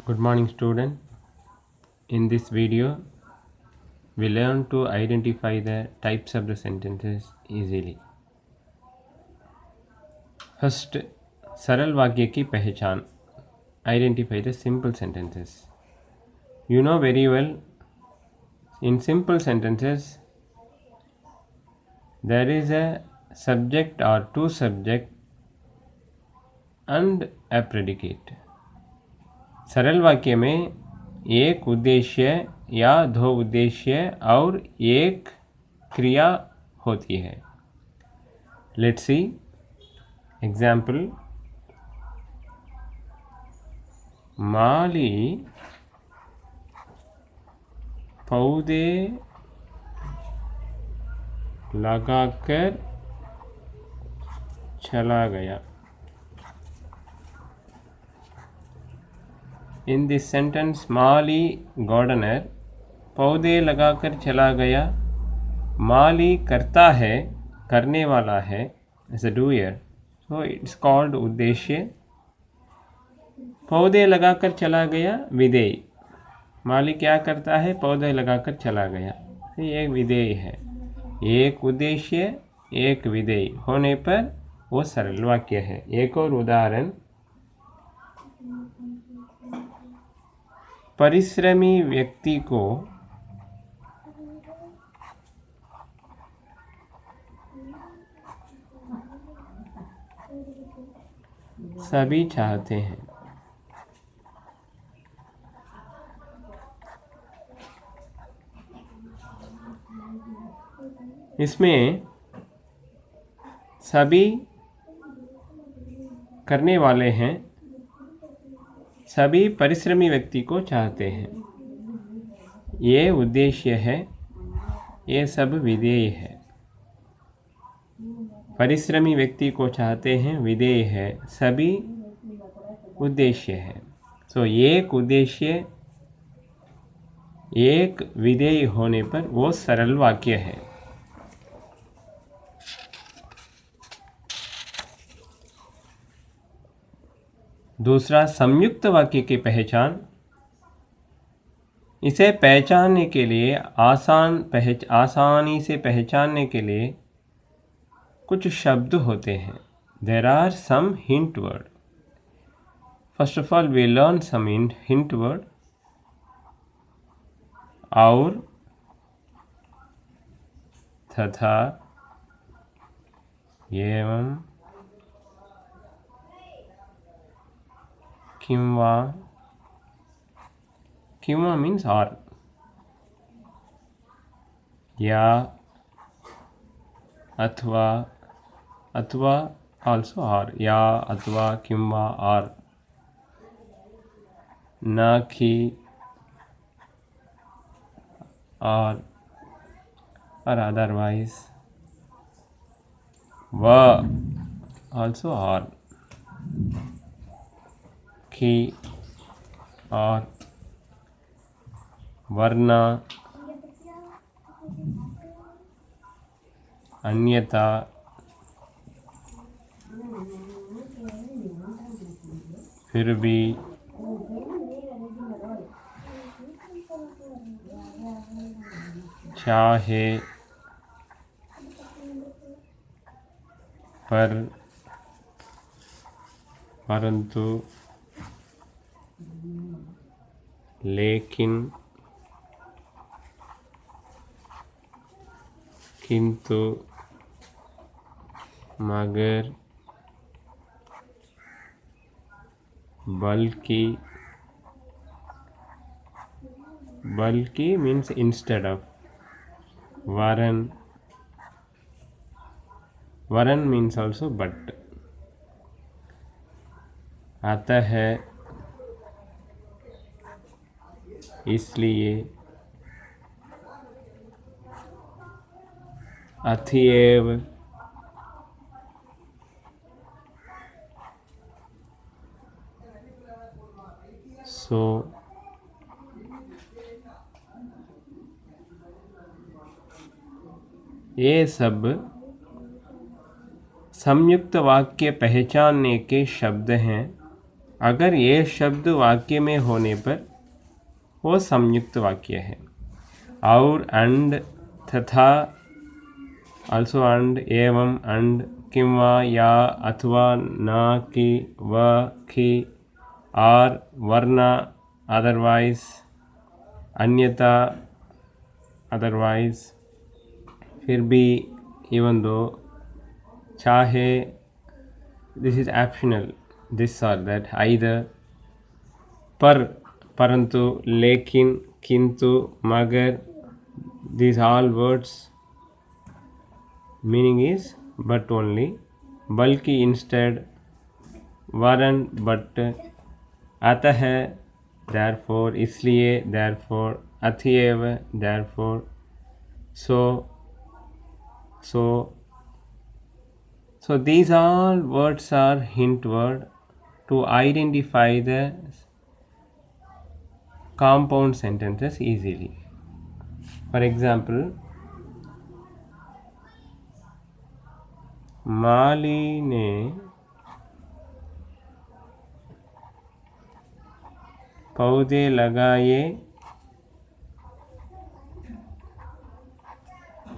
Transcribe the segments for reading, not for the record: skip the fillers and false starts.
Good morning, student. In this video, we learn to identify the types of the sentences easily. First, सरल वाक्य की पहचान. Identify the simple sentences. You know very well, in simple sentences, there is a subject or two subject and a predicate. सरल वाक्य में एक उद्देश्य या दो उद्देश्य और एक क्रिया होती है. Let's see example. माली पौधे लगाकर चला गया. In this sentence, माली गार्डनर पौधे लगाकर चला गया. माली करता है, करने वाला है, as a doer, so it's called उद्देश्य. पौधे लगाकर चला गया विधेय. माली क्या करता है? पौधे लगाकर चला गया. ये एक विधेय है. एक उद्देश्य एक विधेय होने पर वो सरल वाक्य है. एक और उदाहरण. परिश्रमी व्यक्ति को सभी चाहते हैं. इसमें सभी करने वाले हैं, सभी परिश्रमी व्यक्ति को चाहते हैं. ये उद्देश्य है, ये सब विधेय है. परिश्रमी व्यक्ति को चाहते हैं विधेय है, सभी उद्देश्य है. सो एक उद्देश्य एक विधेय होने पर वो सरल वाक्य है. दूसरा, संयुक्त वाक्य की पहचान. इसे पहचानने के लिए आसानी से पहचानने के लिए कुछ शब्द होते हैं. There are some hint word. First of all we learn some hint word. और तथा एवं किंवा. किंवा मीन्स और. या अथवा. अथवा also और. या अथवा किंवा और. न कि और अदरवाइज. व also और. कि और. वरना अन्यथा. फिर भी. चाहे. पर. परंतु. लेकिन. किंतु. मगर. बल्कि. बल्कि मीन्स इंस्टेड ऑफ. वरन. वरन मीन्स ऑल्सो बट. अतः. इसलिए. अतएव. सो. ये सब संयुक्त वाक्य पहचानने के शब्द हैं अगर ये शब्द वाक्य में होने पर वो संयुक्त वाक्य है। और, एंड, तथा, also and, एवं, and, किंवा, या, अथवा, न, कि, व, कि, और, वरना, अदरवाइज, अन्यथा, अदरवाइज, फिर भी, even though, चाहे, this is optional, this or that, either, पर, परंतु, लेकिन, किंतु, मगर, these all words meaning is but only, बल्कि instead, वरन but, अतः therefore, इसलिए therefore, अतएव therefore, so these all words are hint word to identify the compound sentences easily. For example, माली ने पौधे लगाए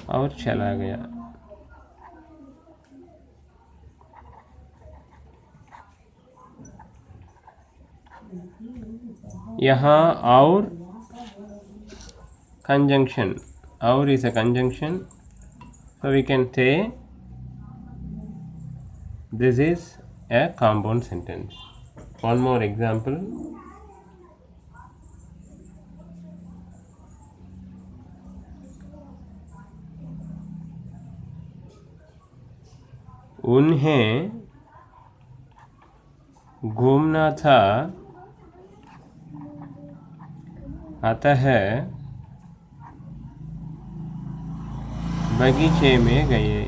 और चला गया। यहाँ और conjunction, और is a conjunction, so we can say this is a compound sentence. One more example. उन्हें घूमना था, अतः बगीचे में गए।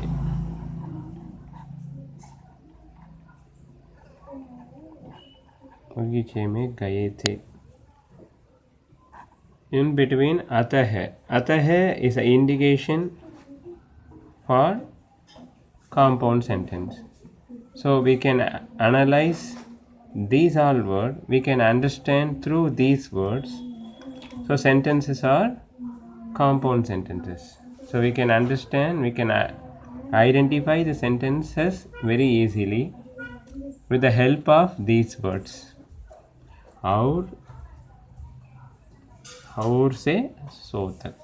बगीचे में गए थे। In between अतः, अतः is an indication for compound sentence. So we can analyze these all words, we can understand through these words. So sentences are compound sentences. So we can understand, we can identify the sentences very easily with the help of these words. और से सो तक.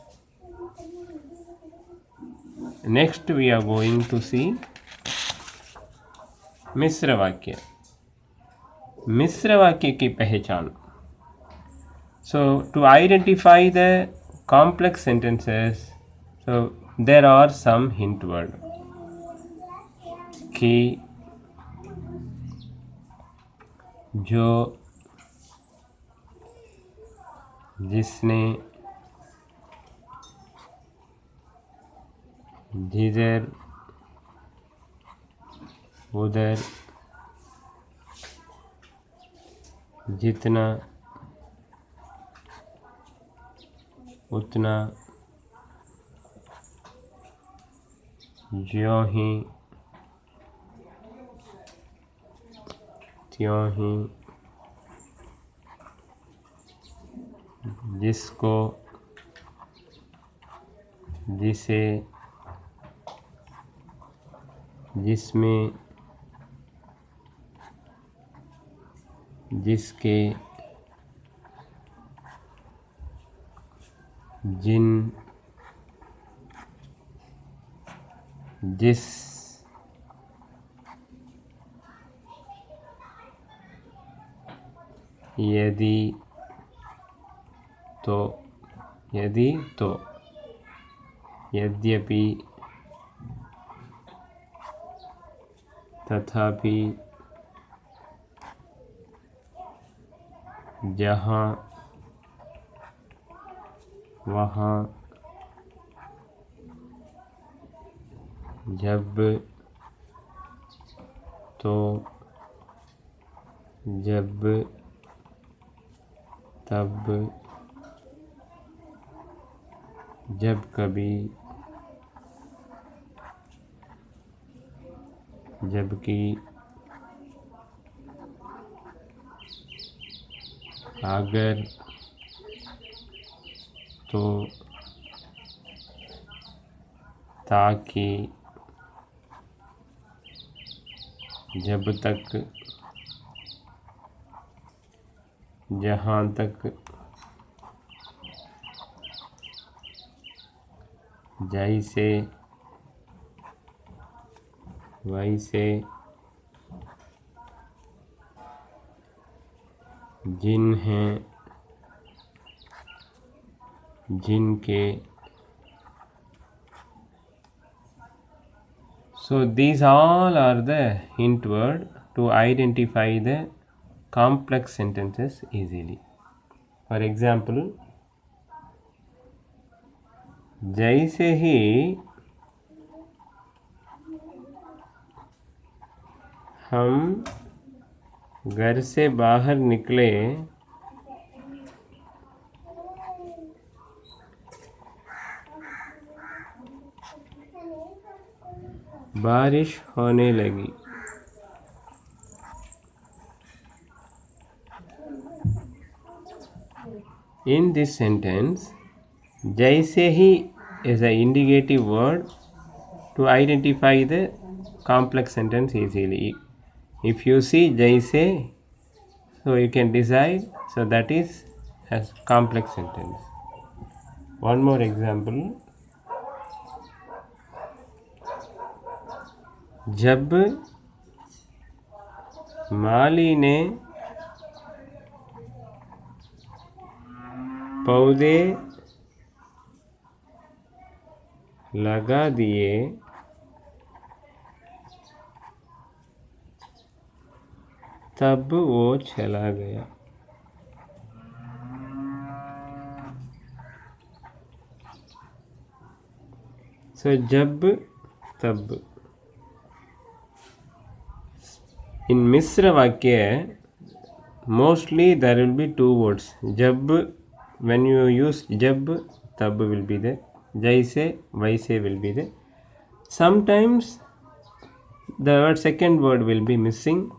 Next we are going to see मिश्र वाक्य. मिश्र वाक्य की पहचान. So to identify the complex sentences, so there are some hint word. कि, जो, जिसने, जिधर, उधर, जितना, उतना, ज्यों ही, त्यों ही, जिसको, जिसे, जिसमें, जिसके, जिन, जिस, यदि, तो, यदि तो, यद्यपि, तथापि, जहाँ, वहाँ, जब, तो, जब, तब, जब कभी, जबकि, अगर, तो, ताकि, जब तक, जहाँ तक, जैसे, वैसे, जिन्हें, जिनके. So these all are the hint word to identify the complex sentences easily. For example, जैसे ही हम घर से बाहर निकले, बारिश होने लगी. In this sentence, जैसे ही is an indicative word to identify the complex sentence easily. If you see जैसे, so you can decide, so that is as complex sentence. One more example. जब माली ने पौधे लगा दिए, तब वो चला गया. So जब, तब. In मिश्र वाक्य mostly there will be two words. जब, when you use जब, तब will be there. जैसे, वैसे will be there. Sometimes the second word will be missing,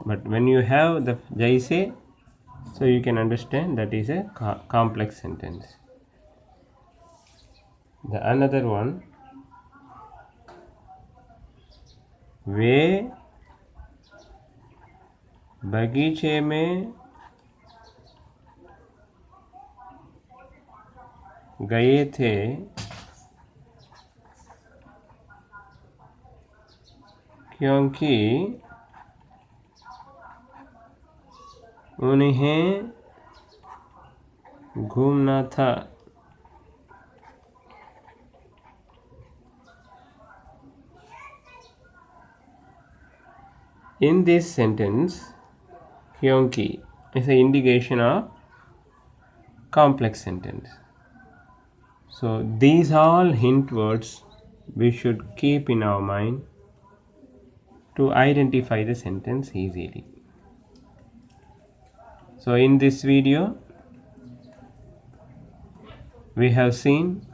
but when you have the जैसे, so you can understand that is a complex sentence. The another one, वे बगीचे में गए थे, क्योंकि उन्हें घूमना था. In this sentence, क्योंकि is an indication of complex sentence. So these all hint words we should keep in our mind to identify the sentence easily. So in this video we have seen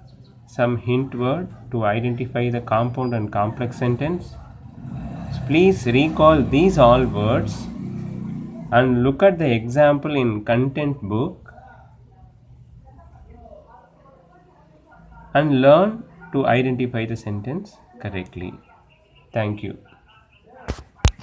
some hint word to identify the compound and complex sentence. So please recall these all words and look at the example in content book and learn to identify the sentence correctly. Thank you.